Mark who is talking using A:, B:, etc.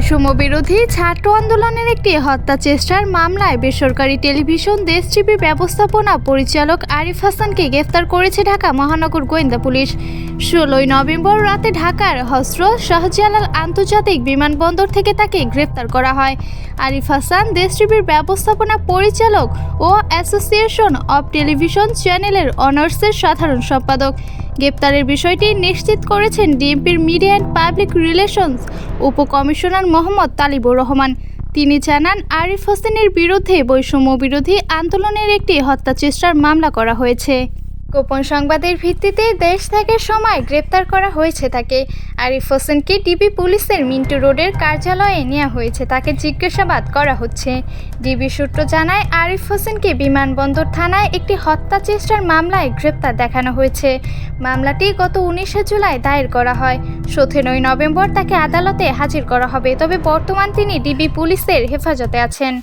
A: বৈষম্য বিরোধী ছাত্র আন্দোলনের একটি হত্যা চেষ্টার মামলায় বেসরকারি টেলিভিশন দেশ টিভি ব্যবস্থাপনা পরিচালক আরিফ হাসানকে গ্রেফতার করেছে ঢাকা মহানগর গোয়েন্দা পুলিশ। 16 নভেম্বর রাতে ঢাকার হযরত শাহজালাল আন্তর্জাতিক বিমানবন্দর থেকে তাকে গ্রেফতার করা হয়। আরিফ হাসান দেশ টিভির ব্যবস্থাপনা পরিচালক ও অ্যাসোসিয়েশন অব টেলিভিশন চ্যানেলের অনার্সের সাধারণ সম্পাদক। গ্রেপ্তারের বিষয়টি নিশ্চিত করেছেন ডিএমপির মিডিয়া অ্যান্ড পাবলিক রিলেশনস উপকমিশনার মোহাম্মদ তালিবুর রহমান। তিনি জানান, আরিফ হোসেনের বিরুদ্ধে বৈষম্য বিরোধী আন্দোলনের একটি হত্যা চেষ্টার মামলা করা হয়েছে। গোপন সংবাদের ভিত্তিতে দেশ ত্যাগের সময় গ্রেপ্তার করা হয়েছে তাকে। আরিফ হোসেনকে ডিবি পুলিশের মিন্টু রোডের কার্যালয়ে নেওয়া হয়েছে, তাকে জিজ্ঞাসাবাদ করা হচ্ছে। ডিবি সূত্র জানায়, আরিফ হোসেনকে বিমানবন্দর থানায় একটি হত্যা চেষ্টার মামলায় গ্রেপ্তার দেখানো হয়েছে। মামলাটি গত 19 জুলাই দায়ের করা হয়। 17 নভেম্বর তাকে আদালতে হাজির করা হবে, তবে বর্তমান তিনি ডিবি পুলিশের হেফাজতে আছেন।